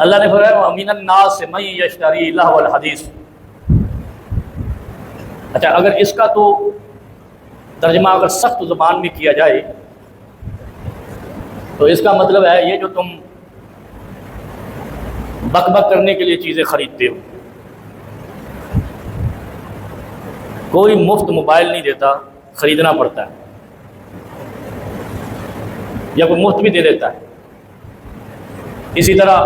اللہ نے فرمایا وَمِنَ النَّاسِ مَن يَشْتَرِي لَهْوَ الْحَدِيثِ۔ اچھا، اگر اس کا تو ترجمہ اگر سخت زبان میں کیا جائے تو اس کا مطلب ہے یہ جو تم بک بک کرنے کے لیے چیزیں خریدتے ہو، کوئی مفت موبائل نہیں دیتا، خریدنا پڑتا ہے، یا کوئی مفت بھی دے دیتا ہے۔ اسی طرح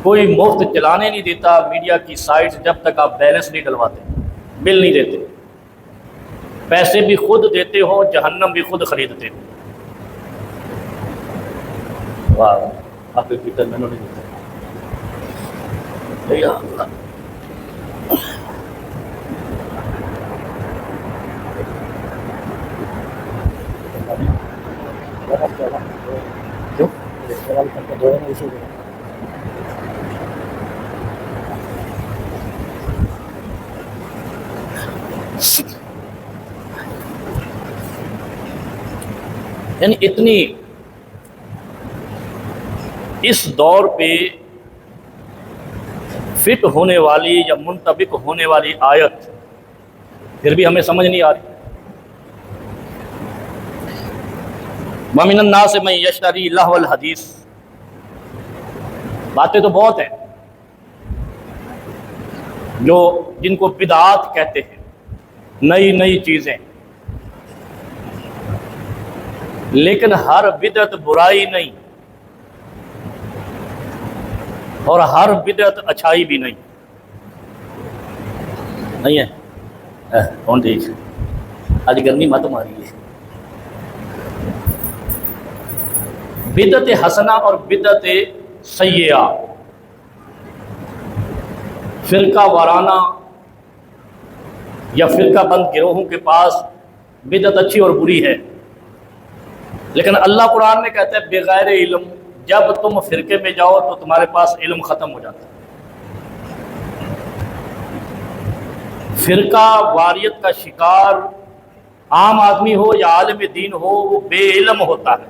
کوئی مفت چلانے نہیں دیتا میڈیا کی سائٹس جب تک آپ بیلنس نہیں ڈلواتے، بل نہیں دیتے، پیسے بھی خود دیتے ہو، جہنم بھی خود خریدتے ہو۔ واہ، آپ کے کتن میں نہیں دیتا۔ یعنی اتنی اس دور پہ فٹ ہونے والی یا منطبق ہونے والی آیت پھر بھی ہمیں سمجھ نہیں آ رہی۔ وَمِنَ النَّاسِ مَن يَشْتَرِي لَهْوَ الْحَدِيثِ، باتیں تو بہت ہیں جو جن کو بدعات کہتے ہیں، نئی نئی چیزیں، لیکن ہر بدعت برائی نہیں اور ہر بدعت اچھائی بھی نہیں ہے۔ کون ٹھیک آج گرمی مت ماری ہے۔ بدعت حسنہ اور بدعت سیئہ، فرقہ وارانہ یا فرقہ بند گروہوں کے پاس بدعت اچھی اور بری ہے، لیکن اللہ قرآن میں کہتا ہے بغیر علم، جب تم فرقے میں جاؤ تو تمہارے پاس علم ختم ہو جاتا ہے۔ فرقہ واریت کا شکار عام آدمی ہو یا عالم دین ہو، وہ بے علم ہوتا ہے،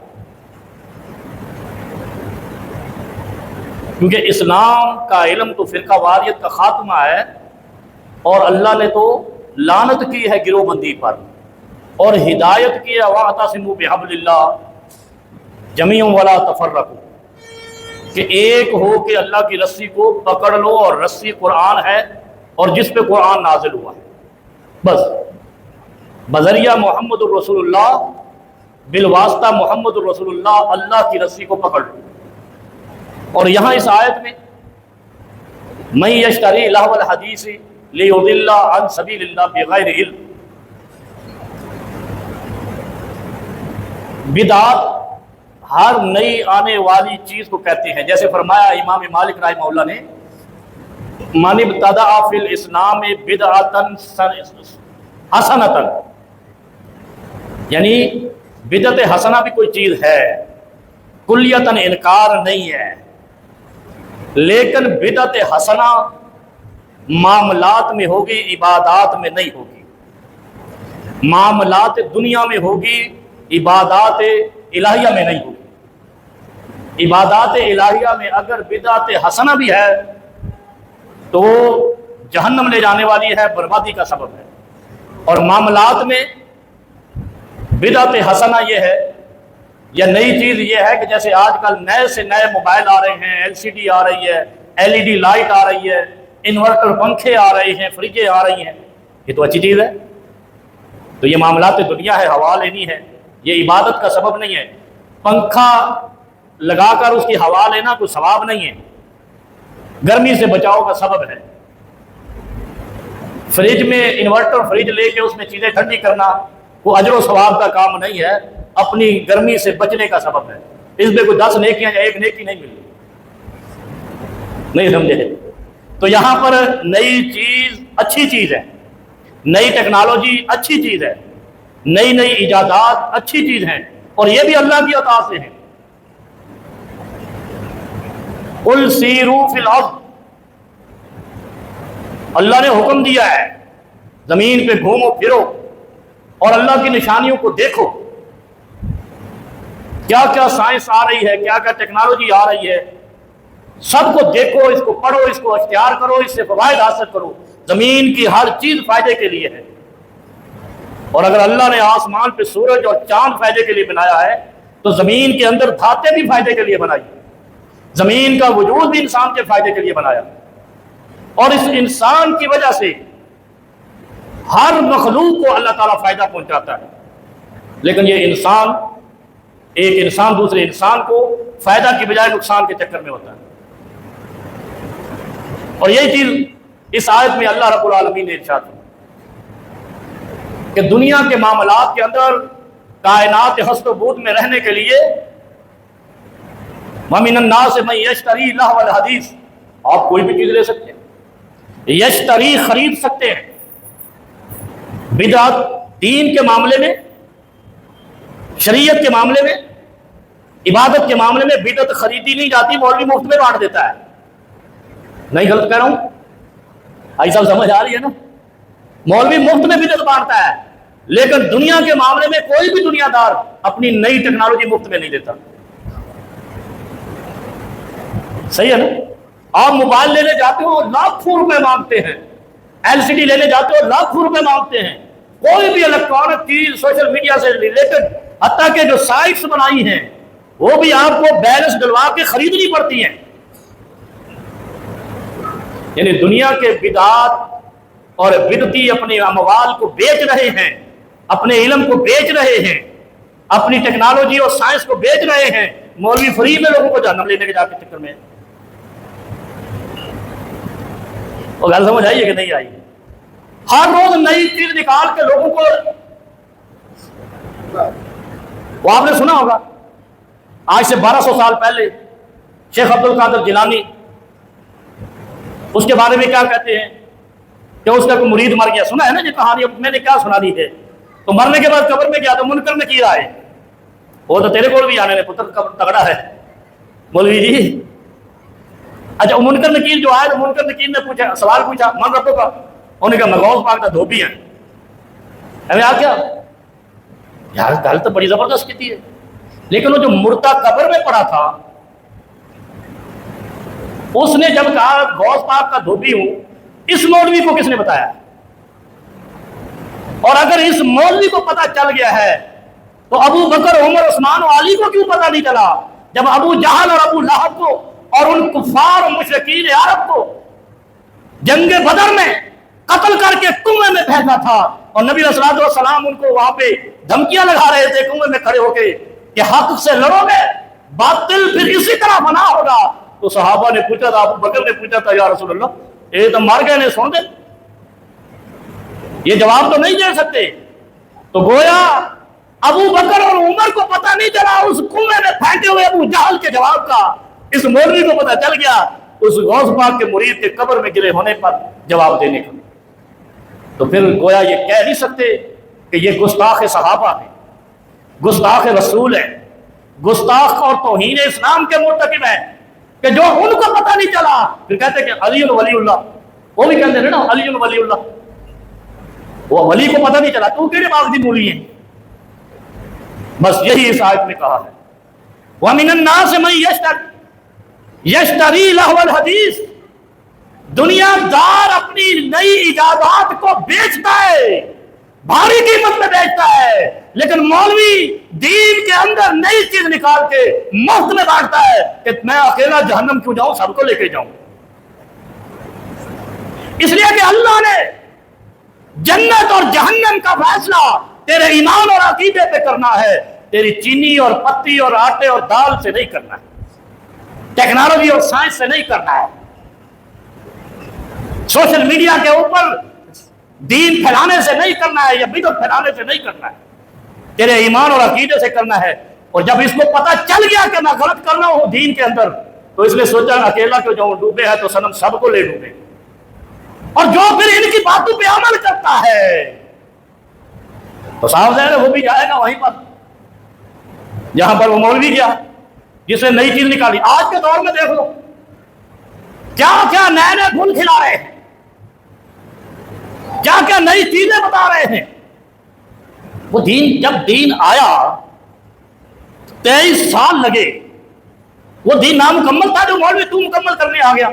کیونکہ اسلام کا علم تو فرقہ واریت کا خاتمہ ہے، اور اللہ نے تو لعنت کی ہے گروہ بندی پر، اور ہدایت کی ہے وَاعْتَصِمُوا بِحَبْلِ اللَّهِ جَمِيعًا وَلَا تَفَرَّقُوا، کہ ایک ہو کہ اللہ کی رسی کو پکڑ لو، اور رسی قرآن ہے اور جس پہ قرآن نازل ہوا ہے، بس بذریعہ محمد الرسول اللہ، بالواسطہ محمد الرسول اللہ، اللہ کی رسی کو پکڑ لو۔ اور یہاں اس آیت میں مَن يَشْتَرِي لَهْوَ الْحَدِيثِ لِيُضِلَّ عَن سَبِيلِ اللَّهِ بِغَيْرِ علم، بدعات ہر نئی آنے والی چیز کو کہتے ہیں، جیسے فرمایا امام مالک رحمہ اللہ نے من ابتدع فی الاسلام بدعۃ حسنۃ، یعنی بدعت حسنہ بھی کوئی چیز ہے، کلیتاً انکار نہیں ہے، لیکن بدعت حسنہ معاملات میں ہوگی، عبادات میں نہیں ہوگی، معاملات دنیا میں ہوگی، عبادات الہیہ میں نہیں ہوگی۔ عبادات الہیہ میں اگر بدعت حسنہ بھی ہے تو جہنم لے جانے والی ہے، بربادی کا سبب ہے، اور معاملات میں بدعت حسنہ یہ ہے یا نئی چیز یہ ہے کہ جیسے آج کل نئے سے نئے موبائل آ رہے ہیں، LCD آ رہی ہے، LED لائٹ آ رہی ہے، انورٹر پنکھے آ رہے ہیں، فریجیں آ رہی ہیں، یہ تو اچھی چیز ہے۔ تو یہ معاملات دنیا ہے، ہوا لینی ہے، یہ عبادت کا سبب نہیں ہے۔ پنکھا لگا کر اس کی ہوا لینا کوئی ثواب نہیں ہے، گرمی سے بچاؤ کا سبب ہے۔ فریج میں انورٹر فریج لے کے اس میں چیزیں ٹھنڈی کرنا وہ اجر و ثواب کا کام نہیں ہے، اپنی گرمی سے بچنے کا سبب ہے۔ اس میں کوئی 10 نیکیاں یا ایک نیکی نہیں ملی، نہیں سمجھے؟ تو یہاں پر نئی چیز اچھی چیز ہے، نئی ٹیکنالوجی اچھی چیز ہے، نئی نئی ایجادات اچھی چیز ہیں، اور یہ بھی اللہ کی عطا سے ہیں۔ قُلْ سِیرُوا فِی الْأَرْضِ، اللہ نے حکم دیا ہے زمین پہ گھومو پھرو اور اللہ کی نشانیوں کو دیکھو۔ کیا کیا سائنس آ رہی ہے، کیا کیا ٹیکنالوجی آ رہی ہے، سب کو دیکھو، اس کو پڑھو، اس کو اختیار کرو، اس سے فوائد حاصل کرو۔ زمین کی ہر چیز فائدے کے لیے ہے، اور اگر اللہ نے آسمان پہ سورج اور چاند فائدے کے لیے بنایا ہے تو زمین کے اندر دھاتیں بھی فائدے کے لیے بنائی، زمین کا وجود بھی انسان کے فائدے کے لیے بنایا، اور اس انسان کی وجہ سے ہر مخلوق کو اللہ تعالیٰ فائدہ پہنچاتا ہے۔ لیکن یہ انسان، ایک انسان دوسرے انسان کو فائدہ کی بجائے نقصان کے چکر میں ہوتا ہے۔ اور یہی چیز اس آیت میں اللہ رب العالمین نے ارشاد کیا کہ دنیا کے معاملات کے اندر کائنات ہست و بود میں رہنے کے لیے وَمِنَ النَّاسِ مَن يَشْتَرِي لَهْوَ الْحَدِيثِ، آپ کوئی بھی چیز لے سکتے ہیں، یشتری خرید سکتے ہیں۔ بدعت دین کے معاملے میں، شریعت کے معاملے میں، عبادت کے معاملے میں بدعت خریدی نہیں جاتی، مولوی مفت میں بانٹ دیتا ہے۔ نہیں غلط کہہ رہا ہوں؟ ایسا سمجھ آ رہی ہے نا؟ مولوی مفت میں بدعت بانٹتا ہے، لیکن دنیا کے معاملے میں کوئی بھی دنیا دار اپنی نئی ٹیکنالوجی مفت میں نہیں دیتا۔ صحیح ہے نا؟ آپ موبائل لینے جاتے ہو لاکھوں روپے مانگتے ہیں، LCD لینے جاتے ہو لاکھوں روپے مانگتے ہیں، کوئی بھی الیکٹرانک چیز سوشل میڈیا سے ریلیٹڈ، حتیٰ کہ جو سائٹس بنائی ہیں وہ بھی آپ کو بیلنس ڈلوا کے خریدنی پڑتی ہیں۔ یعنی دنیا کے بدعات اور بدعتی اپنے اموال کو بیچ رہے ہیں، اپنے علم کو بیچ رہے ہیں، اپنی ٹیکنالوجی اور سائنس کو بیچ رہے ہیں، مولوی فری میں لوگوں کو جہنم لینے کے جا کے چکر میں۔ اور گل سمجھ آئی ہے کہ نہیں آئی؟ ہر روز نئی چیز نکال کے لوگوں کو، وہ آپ نے سنا ہوگا آج سے 1200 سال پہلے شیخ عبد القادر جیلانی، اس کے بارے میں کیا کہتے ہیں کہ اس کا کوئی مرید مر گیا، سنا ہے نا یہ کہانی؟ میں نے کیا سنا دی ہے؟ تو مرنے کے بعد قبر میں گیا تو منکر نے کیا ہے، وہ تو تیرے کو بھی آنے نے پتر تگڑا ہے مولوی جی۔ اچھا، منکر نکیر جو آئے تو منکر نکیر نے پوچھا، سوال پوچھا من ربوں کا، انہوں نے کہا میں غوث پاک کا دھوبی ہیں۔ کیا یار گل تو بڑی زبردست کی ہے، لیکن وہ جو مردہ قبر میں پڑا تھا اس نے جب کہا غوث پاک کا دھوبی ہوں، اس مولوی کو کس نے بتایا؟ اور اگر اس مولوی کو پتا چل گیا ہے تو ابو بکر، عمر، عثمان و علی کو کیوں پتا نہیں چلا جب ابو جہل اور ابو لہب کو اور ان کفار و مشرکین عرب کو جنگ بدر میں قتل کر کے کنویں میں پھینکا تھا، اور نبی علیہ الصلوۃ والسلام ان کو وہاں پہ دھمکیاں لگا رہے تھے کنویں میں کھڑے ہو کے کہ حق سے لڑو گے باطل پھر اسی طرح فنا ہوگا؟ تو صحابہ نے پوچھا تھا، ابو بکر نے پوچھا تھا یا رسول اللہ یہ تو مر گئے نے، سن دے، یہ جواب تو نہیں دے سکتے۔ تو گویا ابو بکر اور عمر کو پتہ نہیں چلا اس کنویں میں پھینکے ہوئے ابو جہل کے جواب کا، اس مولوی کو پتہ چل گیا اس غوث پاک کے مرید کے قبر میں گرے ہونے پر جواب دینے کا۔ تو پھر گویا یہ کہہ نہیں سکتے کہ یہ گستاخ صحابہ ہے، گستاخ رسول ہے، گستاخ اور توہین اسلام کے مرتکب ہیں کہ جو ان کو پتہ نہیں چلا پھر کہتے کہ علی ولی اللہ، وہ بھی کہتے ہیں نا علی ولی اللہ، وہ ولی کو پتہ نہیں چلا تو کیڑے باغ دی مولی ہیں؟ بس یہی اس آیت میں کہا ہے وَمِنَ النَّاسِ مَن یشتری لہو الحدیث، دنیا دار اپنی نئی ایجادات کو بیچتا ہے، بھاری قیمت میں بیچتا ہے، لیکن مولوی دین کے اندر نئی چیز نکال کے مفت میں بانٹتا ہے کہ میں اکیلا جہنم کیوں جاؤں، سب کو لے کے جاؤں۔ اس لیے کہ اللہ نے جنت اور جہنم کا فیصلہ تیرے ایمان اور عقیدے پہ کرنا ہے، تیری چینی اور پتی اور آٹے اور دال سے نہیں کرنا ہے، ٹیکنالوجی اور سائنس سے نہیں کرنا ہے، سوشل میڈیا کے اوپر دین پھیلانے سے نہیں کرنا ہے یا بدعت پھیلانے سے نہیں کرنا ہے، تیرے ایمان اور عقیدے سے کرنا ہے۔ اور جب اس کو پتہ چل گیا کہ میں غلط کر رہا ہوں دین کے اندر تو اس نے سوچا اکیلا کیوں جاؤں، ڈوبے ہے تو صنم سب کو لے ڈوبے۔ اور جو پھر ان کی باتوں پہ عمل کرتا ہے تو صاحب ہے وہ بھی جائے گا وہیں پر جہاں پر وہ مولوی گیا جس نے نئی چیز نکالی۔ آج کے دور میں دیکھ لو کیا کیا نئے نئے گن کھلا رہے ہیں، کیا کیا نئی چیزیں بتا رہے ہیں۔ وہ دین، جب دین آیا 23 سال لگے، وہ دین نامکمل تھا جو مولوی تو مکمل کرنے آ گیا۔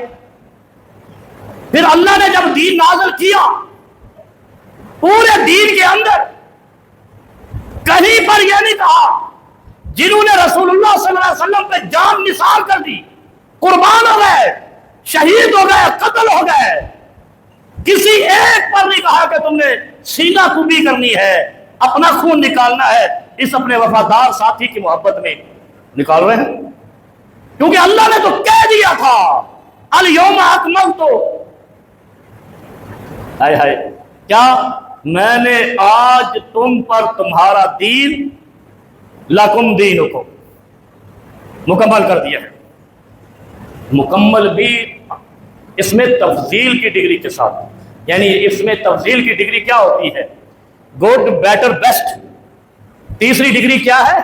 پھر اللہ نے جب دین نازل کیا، پورے دین کے اندر کہیں پر یہ نہیں کہا جنہوں نے رسول اللہ صلی اللہ علیہ وسلم پہ جان نثار کر دی، قربان ہو گئے، شہید ہو گئے، قتل ہو گئے، کسی ایک پر نہیں کہا کہ تم نے سینہ کوبی کرنی ہے، اپنا خون نکالنا ہے اس اپنے وفادار ساتھی کی محبت میں۔ نکال رہے ہیں کیونکہ اللہ نے تو کہہ دیا تھا الیوم اکملت، ہائے ہائے، کیا میں نے آج تم پر تمہارا دین لکم دینکم مکمل کر دیا ہے۔ مکمل بھی اس میں تفضیل کی ڈگری کے ساتھ، یعنی اس میں تفضیل کی ڈگری کیا ہوتی ہے؟ Good, better, best. تیسری ڈگری کیا ہے؟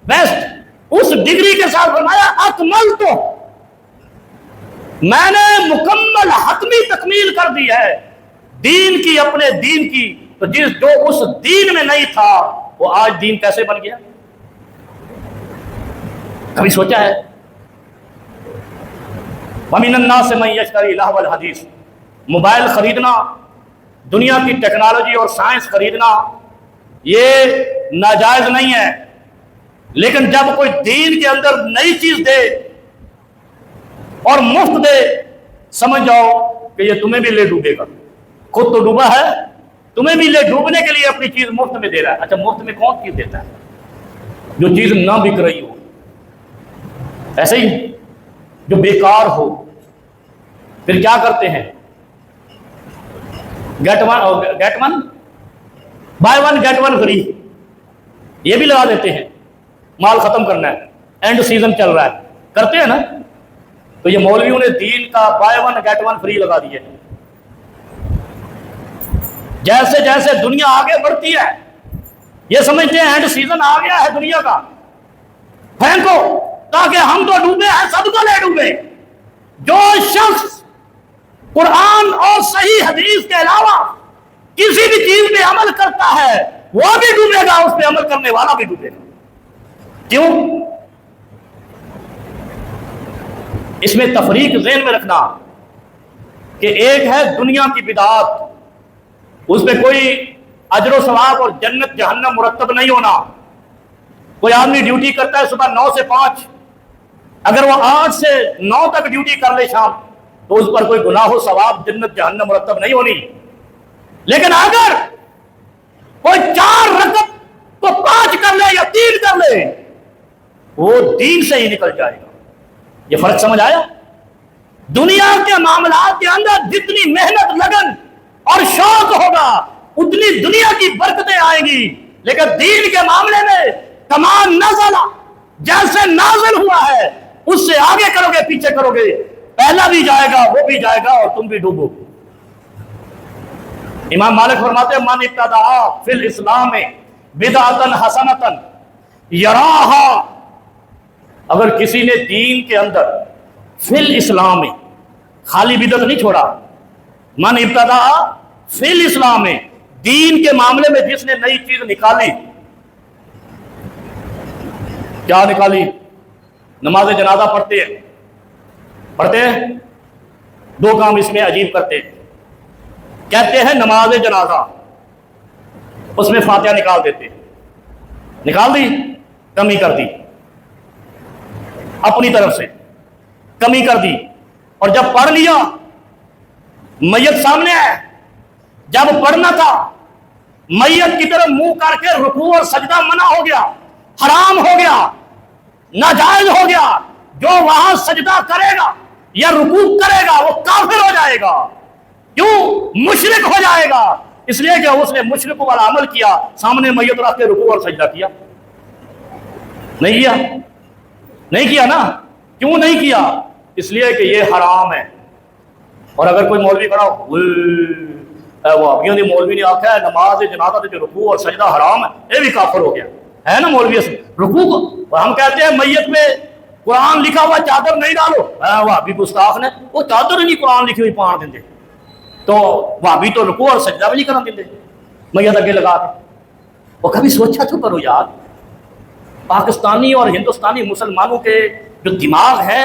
بیسٹ۔ اس ڈگری کے ساتھ فرمایا اکمل، تو میں نے مکمل حتمی تکمیل کر دی ہے دین کی، اپنے دین کی۔ تو جو اس دین میں نہیں تھا وہ آج دین کیسے بن گیا؟ کبھی سوچا ہے؟ وَمِنَ النَّاسِ مَن يَشْتَرِي لَهْوَ الْحَدِيثِ، موبائل خریدنا، دنیا کی ٹیکنالوجی اور سائنس خریدنا یہ ناجائز نہیں ہے، لیکن جب کوئی دین کے اندر نئی چیز دے اور مفت دے، سمجھ جاؤ کہ یہ تمہیں بھی لے ڈوبے گا۔ خود تو ڈوبا ہے، تمہیں بھی لے ڈوبنے کے لیے اپنی چیز مفت میں دے رہا ہے۔ اچھا، مفت میں کون چیز دیتا ہے؟ جو چیز نہ بک رہی ہو، ایسے ہی جو بیکار ہو۔ پھر کیا کرتے ہیں؟ Get one buy one get one free, یہ بھی لگا دیتے ہیں، مال ختم کرنا ہے، اینڈ سیزن چل رہا ہے، کرتے ہیں نا۔ تو یہ مولویوں نے دین کا buy one get one free لگا دیے۔ جیسے جیسے دنیا آگے بڑھتی ہے یہ سمجھتے ہیں اینڈ سیزن آ گیا ہے دنیا کا، پھینکو تاکہ ہم تو ڈوبے ہیں، سب کو لے ڈوبے۔ جو شخص قرآن اور صحیح حدیث کے علاوہ کسی بھی چیز پہ عمل کرتا ہے وہ بھی ڈوبے گا، اس پہ عمل کرنے والا بھی ڈوبے گا۔ کیوں؟ اس میں تفریق ذہن میں رکھنا کہ ایک ہے دنیا کی بدعات، اس پہ کوئی اجر و ثواب اور جنت جہنم مرتب نہیں ہونا۔ کوئی آدمی ڈیوٹی کرتا ہے صبح 9 سے 5، اگر وہ 8 سے 9 تک ڈیوٹی کر لے شام تو اس پر کوئی گناہ و ثواب جنت جہنم مرتب نہیں ہونی۔ لیکن اگر کوئی 4 رکعت کو 5 کر لے یا 3 کر لے وہ دین سے ہی نکل جائے گا۔ یہ فرق سمجھ آیا؟ دنیا کے معاملات کے اندر جتنی محنت، لگن اور شوق ہوگا اتنی دنیا کی برکتیں آئیں گی، لیکن دین کے معاملے میں تمام نزلہ جیسے نازل ہوا ہے اس سے آگے کرو گے پیچھے کرو گے، پہلا بھی جائے گا وہ بھی جائے گا اور تم بھی ڈوبو۔ امام مالک فرماتے ہیں من ابتدع فی الاسلام بدعۃ حسنۃ یراہا، اگر کسی نے دین کے اندر فی الاسلام خالی بدعت نہیں چھوڑا، من ابتدع فی الاسلام دین کے معاملے میں جس نے نئی چیز نکالی، کیا نکالی؟ نماز جنازہ پڑھتے ہیں 2 کام اس میں عجیب کرتے ہیں۔ کہتے ہیں نماز جنازہ، اس میں فاتحہ نکال دیتے، نکال دی، کمی کر دی، اپنی طرف سے کمی کر دی، اور جب پڑھ لیا میت سامنے ہے، جب پڑھنا تھا میت کی طرف منہ کر کے رکوع اور سجدہ منع ہو گیا، حرام ہو گیا، ناجائز ہو گیا۔ جو وہاں سجدہ کرے گا یا رکوع کرے گا وہ کافر ہو جائے گا۔ کیوں؟ مشرک ہو جائے گا، اس لیے کہ اس نے مشرک والا عمل کیا، سامنے میت رکھ کے رکوع اور سجدہ کیا۔ نہیں کیا نا؟ کیوں نہیں کیا؟ اس لیے کہ یہ حرام ہے۔ اور اگر کوئی مولوی کھڑا وہ مولوی نے آخیا ہے نماز جنازہ جو رکوع اور سجدہ حرام ہے، یہ بھی کافر ہو گیا ہے نا مولوی سے رکوع کو۔ ہم کہتے ہیں میت میں قرآن لکھا ہوا چادر نہیں ڈالو، وہابی گستاخ نے وہ چادر نہیں قرآن لکھی ہوئی پان دیں، تو وہابی تو رکوع اور سجدہ بھی نہیں کرنا دیں میت اگے لگا کے۔ وہ کبھی سوچا تو کرو یار، پاکستانی اور ہندوستانی مسلمانوں کے جو دماغ ہے،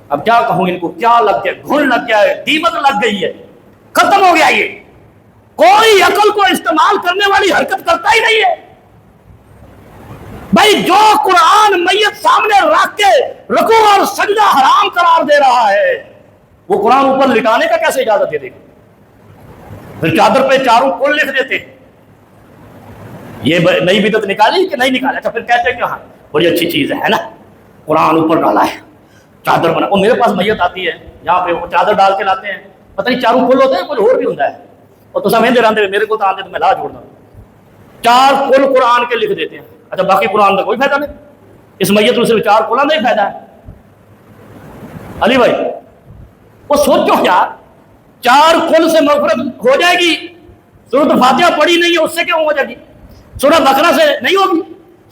اب کیا کہوں ان کو، کیا لگ گیا، گھن لگ گیا ہے، دیمک لگ گئی ہے، ختم ہو گیا یہ، کوئی عقل کو استعمال کرنے والی حرکت کرتا ہی نہیں ہے۔ بھائی جو قرآن میت سامنے رکھ کے رکوع اور سجدہ حرام قرار دے رہا ہے، وہ قرآن اوپر لٹانے کا کیسے اجازت دے دے گا؟ پھر چادر پہ چاروں کل لکھ دیتے ہیں۔ یہ نئی بدعت نکالی کہ نہیں نکالا؟ اچھا پھر کہتے ہیں کہ ہاں بڑی اچھی چیز ہے نا، قرآن اوپر ڈالا ہے، چادر بنا۔ وہ میرے پاس میت آتی ہے یہاں پہ، وہ چادر ڈال کے لاتے ہیں، پتہ نہیں چاروں کل ہوتے ہیں، کچھ اور بھی ہوتا ہے، اور تو سمجھ رہے میرے کو تو آتے تو میں لا چھوڑتا ہوں، 4 کل قرآن کے لکھ دیتے ہیں۔ اچھا باقی قرآن کا کوئی فائدہ نہیں، اس میت میں صرف 4 کل نہیں فائدہ ہے۔ علی بھائی وہ سوچو یار، 4 کل سے مغفرت ہو جائے گی؟ سورۃ فاتحہ پڑھی نہیں ہے اس سے کیوں ہو جائے گی؟ سورہ بقرہ سے نہیں ہوگی،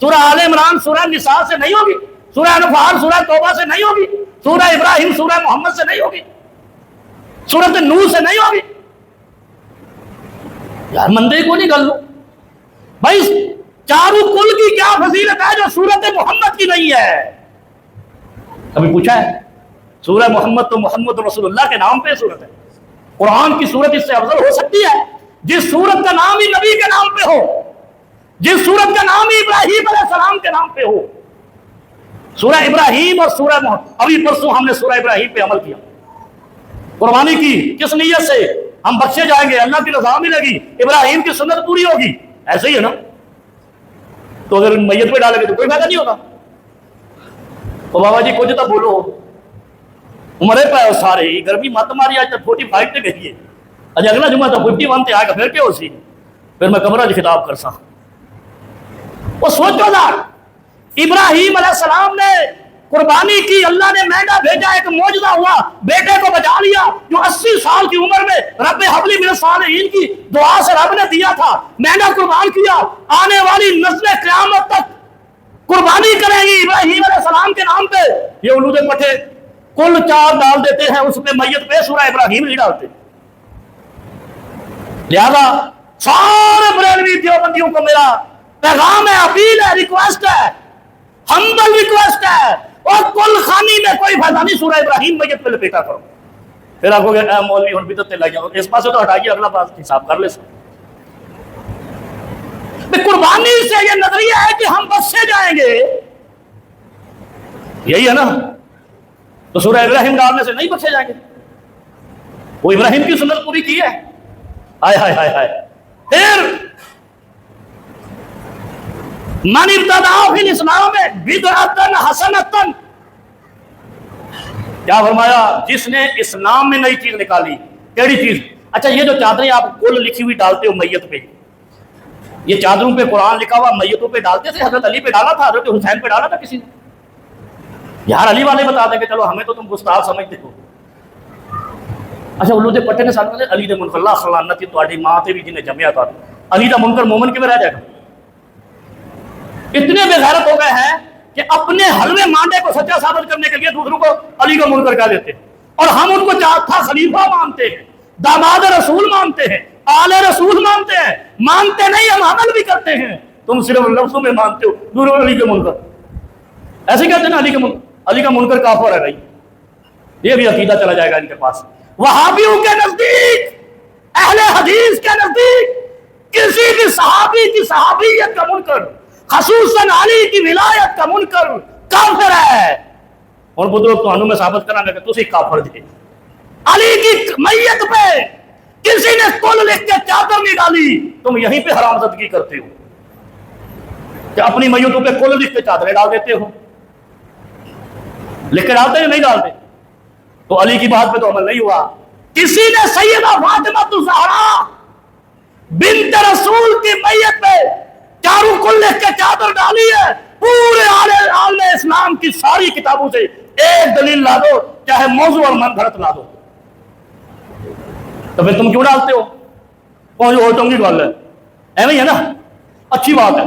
سورہ آل عمران سورہ نساء سے نہیں ہوگی، سورہ انفال سورہ توبہ سے نہیں ہوگی، سورہ ابراہیم سورہ محمد سے نہیں ہوگی، سورۃ نور سے نہیں ہوگی؟ یار مندے کو نہیں گل لو بھائی، 4 کل کی کیا فضیلت ہے جو سورۃ محمد کی نہیں ہے؟ کبھی پوچھا ہے؟ سورہ محمد تو محمد رسول اللہ کے نام پہ سورت ہے، قرآن کی سورت اس سے افضل ہو سکتی ہے؟ جس سورت کا نام ہی نبی کے نام پہ ہو، جس سورت کا نام ہی ابراہیم علیہ السلام کے نام پہ ہو، سورہ ابراہیم اور سورہ محمد۔ ابھی پرسوں ہم نے سورہ ابراہیم پہ عمل کیا، قربانی کی، کس نیت سے؟ ہم بخشے جائیں گے، اللہ کی رضا ملے گی، ابراہیم کی سنت پوری ہوگی، ایسے ہی ہے نا؟ تو اگر میت پہ ڈالیں گے تو کوئی فائدہ نہیں ہوگا۔ تو بابا جی کچھ تو بولو، عمرے پہ ہو سارے، گرمی مت ماری، آج تک 45 تے گئی ہے، اج اگلا جمعہ تو 51 تے آئے گا، پھر کیا ہو سی؟ پھر میں کمرہ خطاب کر سا۔ وہ سوچو نا، ابراہیم علیہ السلام نے قربانی کی، اللہ نے مینڈا بھیجا، ایک معجزہ ہوا، بیٹے کو بچا لیا، جو 80 سال کی عمر میں رب حبلی من الصالحین کی دعا سے رب نے دیا تھا، مینڈا قربان کیا، آنے والی نسل قیامت تک قربانی کریں گی ابراہیم علیہ السلام کے نام پہ۔ یہ اولود پٹھے کل 4 ڈال دیتے ہیں اس پہ، میت پہ سورہ ابراہیم نہیں ڈالتے۔ لہذا سارے بریلوی دیوبندیوں کو میرا پیغام ہے، اپیل ہے، ریکویسٹ ہے، ہمبل ریکویسٹ ہے، اور کل خانی میں کوئی فائدہ نہیں، سورہ ابراہیم میت پہ لپیٹا کرو۔ پھر آپ کو کہ اے مولوی ہن بدعت لگ جاؤ، اس پاس سے تو ہٹائیے، اگلا پاس حساب کر لے سو۔ قربانی سے یہ نظریہ ہے کہ ہم بچے جائیں گے، یہی ہے نا؟ تو سورہ ابراہیم ڈالنے سے نہیں بچے جائیں گے، وہ ابراہیم کی سنت پوری کی ہے۔ ہائے ہائے ہائے ہائے۔ پھر من ابتدع فی الاسلام بدعۃ حسنۃ، کیا فرمایا؟ جس نے اسلام میں نئی چیز نکالی۔ کیڑی چیز؟ اچھا یہ جو چادریں آپ کل لکھی ہوئی ڈالتے ہو میت پہ، یہ چادروں پہ قرآن لکھا ہوا میتوں پہ ڈالتے تھے؟ حضرت علی پہ ڈالا تھا، حضرت حسین پہ ڈالا تھا کسی نے؟ یار علی والے بتا دیں کہ چلو ہمیں تو تم گستاخ سمجھتے ہو۔ اچھا اولود پٹے نے ساتھ میں علی دے منکر اللہ خلانت تہاڈی ماں تے بھی جنہیں جمیا تھا، علی دا منکر مومن کے میں رہ جائے گا؟ اتنے بے غیرت ہو گئے ہیں کہ اپنے حلوے مانڈے کو سچا ثابت کرنے کے لیے دوسروں کو علی کا منکر کہہ دیتے ہیں، اور ہم ان کو چوتھا خلیفہ مانتے ہیں، داماد رسول مانتے ہیں، آل رسول مانتے ہیں، مانتے نہیں ہم عمل بھی کرتے ہیں۔ تم صرف لفظوں میں مانتے ہو، دوروں علی کے منکر ایسے کہتے ہیں نا، علی کے منکر، علی کا منکر کافر ہے بھائی، یہ بھی عقیدہ چلا جائے گا ان کے پاس۔ وہابیوں کے نزدیک، اہل حدیث کے نزدیک، کسی بھی صحابی کی صحابیت کا منکر، خصوصاً علی کی ولایت کا منکر کافر ہے۔ اور بزرگ تو میں ثابت کرنا کہ تسی کافر جی۔ علی کی میت پہ کسی نے کل لکھ کے چادر نہیں ڈالی، تم یہیں پہ حرام زدگی کرتے ہو کہ اپنی میتوں پہ کل لکھ کے چادریں ڈال دیتے ہو۔ لکھ کے ڈالتے ہیں نہیں ڈالتے؟ تو علی کی بات پہ تو عمل نہیں ہوا۔ کسی نے سیدہ فاطمہ الزہرا بنت رسول کی میت پہ چاروں کل لکھ کے چادر ڈالی ہے، پورے عالم اسلام کی ساری کتابوں سے ایک دلیل لا دو، چاہے موضوع اور من گھڑت لا دو، تو پھر تم کیوں ڈالتے ہو؟ پہنچ ہوٹوں کی گل ہے، ایویں ہے نا، اچھی بات ہے،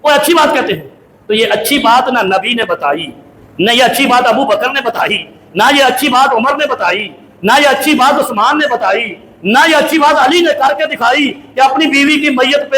وہ اچھی بات کہتے ہیں۔ تو یہ اچھی بات نہ نبی نے بتائی، نہ یہ اچھی بات ابو بکر نے بتائی، نہ یہ اچھی بات عمر نے بتائی، نہ یہ اچھی بات عثمان نے بتائی، نہ یہ اچھی بات علی نے کر کے دکھائی کہ اپنی بیوی کی میت پہ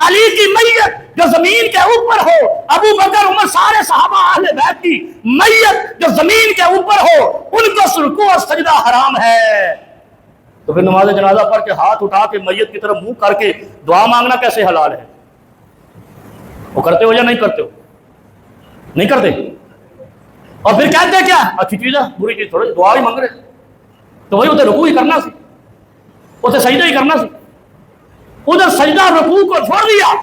علی کی میت جو زمین کے اوپر ہو، ابو بکر عمر سارے صحابہ اہل بیت کی میت جو زمین کے اوپر ہو، ان کو رکوع اور سجدہ حرام ہے، تو پھر نماز جنازہ پڑھ کے ہاتھ اٹھا کے میت کی طرف منہ کر کے دعا مانگنا کیسے حلال ہے؟ وہ کرتے ہو یا نہیں کرتے ہو؟ نہیں کرتے، اور پھر کہتے کیا اچھی چیز ہے بری چیز تھوڑی، دعا ہی مانگ رہے، تو وہی ادھر رکوع ہی کرنا سی، اسے سجدہ ہی کرنا سی، ادھر سجدہ رکوع کو چھوڑ دیا،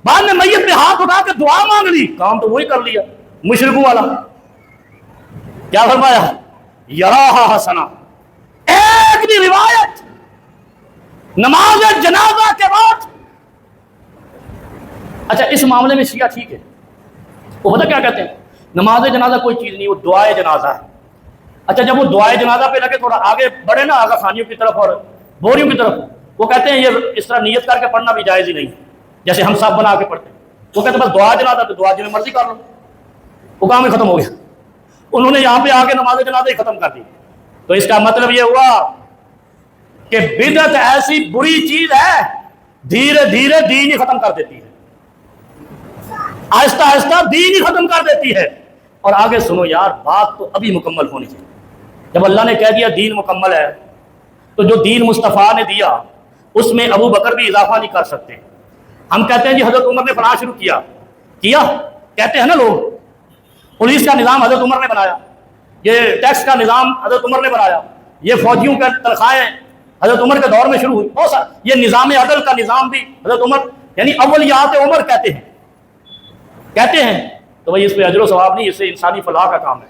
بعد میں میت پہ ہاتھ اٹھا کے دعا مانگ لی، کام تو وہی کر لیا مشرکوں والا۔ کیا فرمایا؟ یراہا حسنا، ایک بھی روایت نماز جنازہ کے بعد۔ اچھا اس معاملے میں شیعہ ٹھیک ہے، وہ پتہ کیا کہتے ہیں؟ نماز جنازہ کوئی چیز نہیں، وہ دعائے جنازہ ہے۔ اچھا جب وہ دعائے جنازہ پہ لگے تھوڑا آگے بڑھے نا آگا خانیوں کی طرف اور بوریوں کی طرف، وہ کہتے ہیں یہ اس طرح نیت کر کے پڑھنا بھی جائز ہی نہیں، جیسے ہم سب بنا کے پڑھتے ہیں۔ وہ کہتے ہیں بس دعا جنازہ تو دعا جی میں مرضی کر لو، وہ کام ہی ختم ہو گیا۔ انہوں نے یہاں پہ آ کے نماز جنازہ ہی ختم کر دی۔ تو اس کا مطلب یہ ہوا کہ بدعت ایسی بری چیز ہے دھیرے دھیرے دین ہی ختم کر دیتی ہے، آہستہ آہستہ دین ہی ختم کر دیتی ہے۔ اور آگے سنو یار، بات تو ابھی مکمل ہونی چاہیے۔ جب اللہ نے کہہ دیا دین مکمل ہے، تو جو دین مصطفیٰ نے دیا اس میں ابو بکر بھی اضافہ نہیں کر سکتے۔ ہم کہتے ہیں جی حضرت عمر نے فلاں شروع کیا کہتے ہیں نا لوگ، پولیس کا نظام حضرت عمر نے بنایا، یہ ٹیکس کا نظام حضرت عمر نے بنایا، یہ فوجیوں کے تنخواہیں حضرت عمر کے دور میں شروع ہوئی، بہت سارا، یہ نظام عدل کا نظام بھی حضرت عمر، یعنی اولیات عمر کہتے ہیں۔ تو بھائی اس پہ اجر و ثواب نہیں، اس سے انسانی فلاح کا کام ہے۔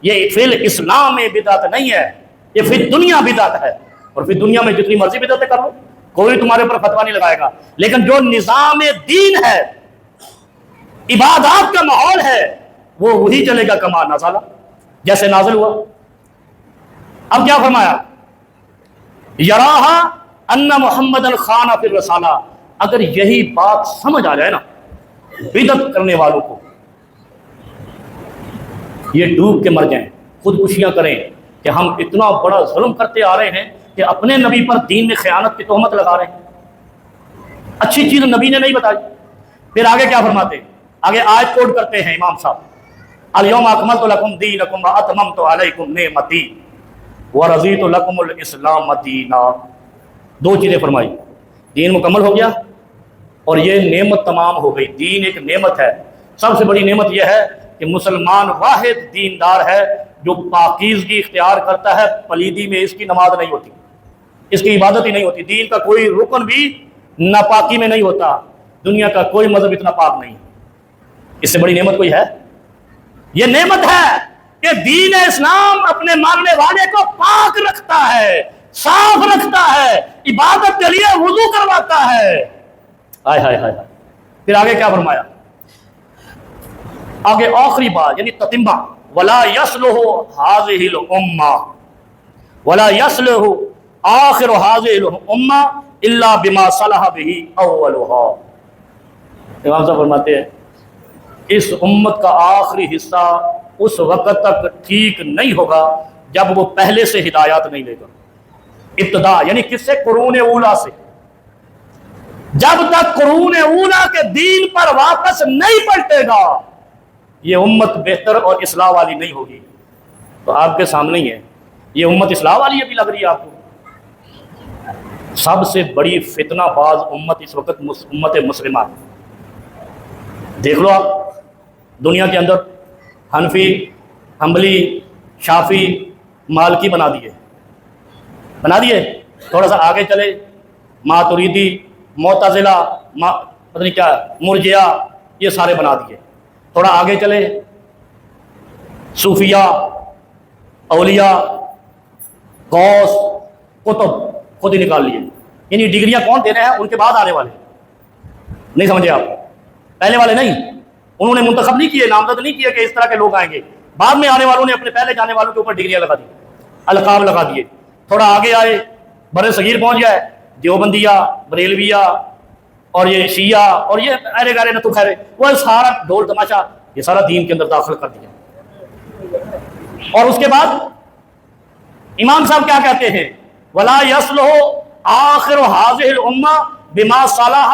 یہ فی الاسلام میں بدعت نہیں ہے، یہ فی دنیا بدعت ہے، اور فی دنیا میں جتنی مرضی بدعتیں کر لو، کوئی تمہارے اوپر فتویٰ نہیں لگائے گا، لیکن جو نظام دین ہے، عبادات کا ماحول ہے، وہ وہی چلے گا کما نازلہ، جیسے نازل ہوا۔ اب کیا فرمایا؟ یراہا ان محمد الخان فی الرسالہ، اگر یہی بات سمجھ آ جائے نا بدعت کرنے والوں کو، یہ ڈوب کے مر جائیں، خودکشیاں کریں کہ ہم اتنا بڑا ظلم کرتے آ رہے ہیں کہ اپنے نبی پر دین میں خیانت کی تہمت لگا رہے ہیں، اچھی چیز نبی نے نہیں بتائی۔ پھر آگے کیا فرماتے ہیں؟ آگے آیت کوٹ کرتے ہیں امام صاحب، الیوم اکملت لکم دینکم واتممت علیکم نعمتی ورضیت لکم الاسلام دینا۔ دو چیزیں فرمائی، دین مکمل ہو گیا اور یہ نعمت تمام ہو گئی۔ دین ایک نعمت ہے، سب سے بڑی نعمت یہ ہے کہ مسلمان واحد دیندار ہے جو پاکیزگی اختیار کرتا ہے، پلیدی میں اس کی نماز نہیں ہوتی، اس کی عبادت ہی نہیں ہوتی، دین کا کوئی رکن بھی ناپاکی میں نہیں ہوتا، دنیا کا کوئی مذہب اتنا پاک نہیں۔ اس سے بڑی نعمت کوئی ہے؟ یہ نعمت ہے کہ دین اسلام اپنے ماننے والے کو پاک رکھتا ہے، صاف رکھتا ہے، عبادت کے لیے وضو کرواتا ہے۔ ہائے ہائے ہائے۔ پھر آگے کیا فرمایا؟ آگے آخری بات یعنی تتمہ، ولا یصلح هذه الامہ ولا یصلح آخر هذه الامہ الا بما صلح به اولها۔ امام صاحب فرماتے ہیں اس امت کا آخری حصہ اس وقت تک ٹھیک نہیں ہوگا جب وہ پہلے سے ہدایات نہیں لے گا۔ ابتدا یعنی کس سے؟ قرون اولا سے۔ جب تک قرون اولا کے دین پر واپس نہیں پلٹے گا یہ امت بہتر اور اصلاح والی نہیں ہوگی۔ تو آپ کے سامنے ہی ہے، یہ امت اصلاح والی ابھی لگ رہی ہے آپ کو؟ سب سے بڑی فتنہ باز امت اس وقت امت مسلمہ۔ دیکھ لو آپ دنیا کے اندر حنفی، حنبلی، شافی، مالکی بنا دیے، تھوڑا سا آگے چلے ماتریدی، معتزلہ، پتہ نہیں کیا، مرجئہ، یہ سارے بنا دیے۔ تھوڑا آگے چلے صوفیہ، اولیاء، غوث، قطب، خود ہی نکال لیے۔ یعنی ڈگریاں کون دے رہے ہیں؟ ان کے بعد آنے والے، نہیں سمجھے آپ؟ پہلے والے نہیں، انہوں نے منتخب نہیں کیے، نامزد نہیں کیے کہ اس طرح کے لوگ آئیں گے، بعد میں آنے والوں نے اپنے پہلے جانے والوں کے اوپر ڈگریاں لگا دی، القاب لگا دیے۔ تھوڑا آگے آئے، بر صغیر پہنچ جائے، دیوبندیہ، بریلویہ اور یہ شیعہ اور یہ ارے گارے نہ تو خیرے، وہ سارا ڈھول تماشا یہ سارا دین کے اندر داخل کر دیا۔ اور اس کے بعد امام صاحب کیا کہتے ہیں؟ ولا یصلح آخر هذه الامہ بما صلح